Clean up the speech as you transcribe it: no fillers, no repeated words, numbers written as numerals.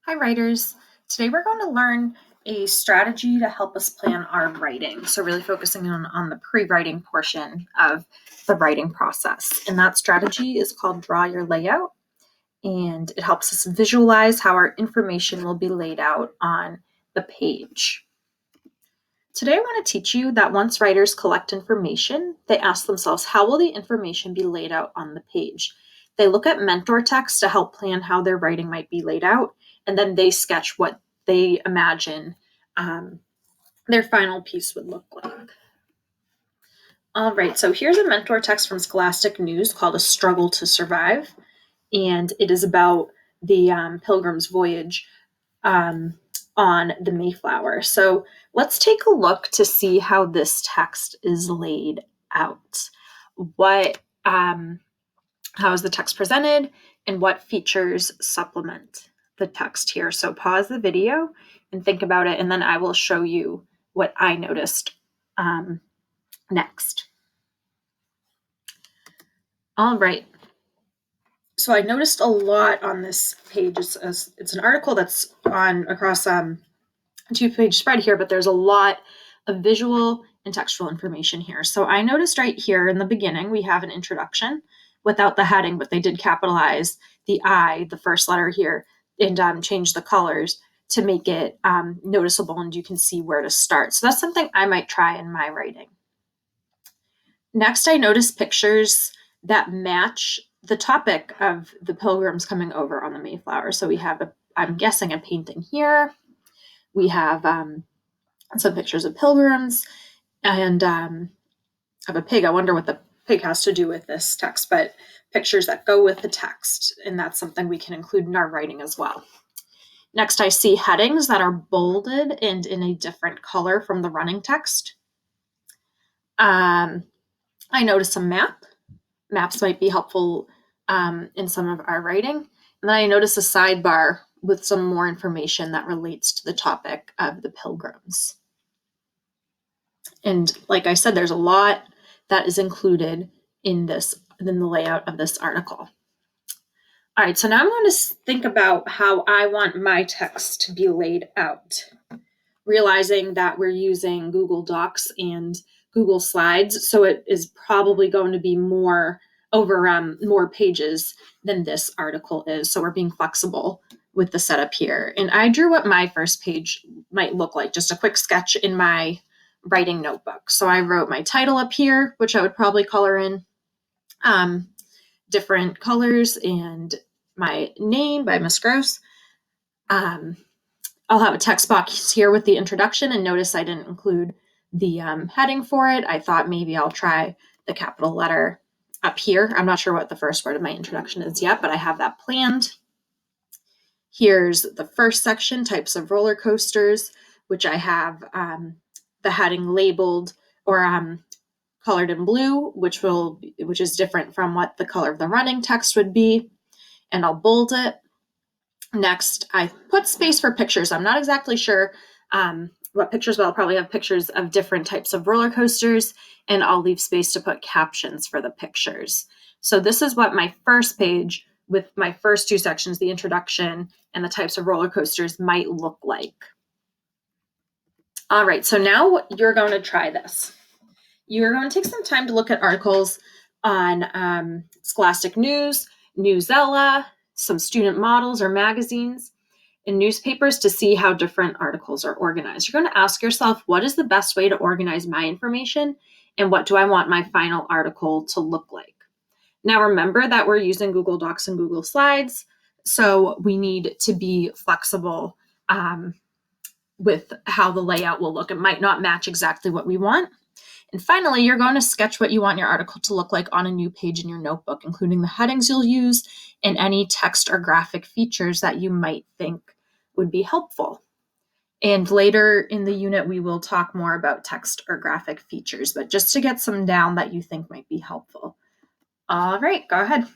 Hi, writers. Today we're going to learn a strategy to help us plan our writing. So really focusing on the pre-writing portion of the writing process. And that strategy is called Draw Your Layout. And it helps us visualize how our information will be laid out on the page. Today I want to teach you that once writers collect information, they ask themselves, how will the information be laid out on the page? They look at mentor text to help plan how their writing might be laid out, and then they sketch what they imagine their final piece would look like. All right, so here's a mentor text from Scholastic News called A Struggle to Survive, and it is about the Pilgrim's Voyage on the Mayflower. So let's take a look to see how this text is laid out. How is the text presented, and what features supplement the text here? So pause the video and think about it, and then I will show you what I noticed next. All right. So I noticed a lot on this page. It's an article that's across a two-page spread here, but there's a lot of visual and textual information here. So I noticed right here in the beginning, we have an introduction without the heading, but they did capitalize the I, the first letter here, and change the colors to make it noticeable, and you can see where to start. So that's something I might try in my writing. Next, I noticed pictures that match the topic of the pilgrims coming over on the Mayflower. So we have, I'm guessing, a painting here. We have some pictures of pilgrims and of a pig. I wonder what the pig has to do with this text, but pictures that go with the text, and that's something we can include in our writing as well. Next, I see headings that are bolded and in a different color from the running text. I noticed some maps might be helpful in some of our writing. And then I noticed a sidebar with some more information that relates to the topic of the pilgrims. And like I said, there's a lot that is included in the layout of this article. All right, so now I'm going to think about how I want my text to be laid out, realizing that we're using Google Docs and Google Slides, so it is probably going to be more pages than this article is. So we're being flexible with the setup here. And I drew what my first page might look like, just a quick sketch in my writing notebook. So I wrote my title up here, which I would probably color in different colors, and my name by Miss Gross. I'll have a text box here with the introduction, and notice I didn't include the heading for it. I thought maybe I'll try the capital letter up here. I'm not sure what the first word of my introduction is yet, but I have that planned. Here's the first section, types of roller coasters, which I have the heading labeled or colored in blue, which is different from what the color of the running text would be, and I'll bold it. Next, I put space for pictures. I'm not exactly sure what pictures, but I'll probably have pictures of different types of roller coasters, and I'll leave space to put captions for the pictures. So this is what my first page with my first two sections, the introduction and the types of roller coasters, might look like. All right, so now you're going to try this. You're going to take some time to look at articles on Scholastic News, Newsella, some student models or magazines, and newspapers to see how different articles are organized. You're going to ask yourself, what is the best way to organize my information, and what do I want my final article to look like? Now remember that we're using Google Docs and Google Slides, so we need to be flexible with how the layout will look. It might not match exactly what we want. And finally, you're going to sketch what you want your article to look like on a new page in your notebook, including the headings you'll use and any text or graphic features that you might think would be helpful. And later in the unit, we will talk more about text or graphic features, but just to get some down that you think might be helpful. All right, go ahead.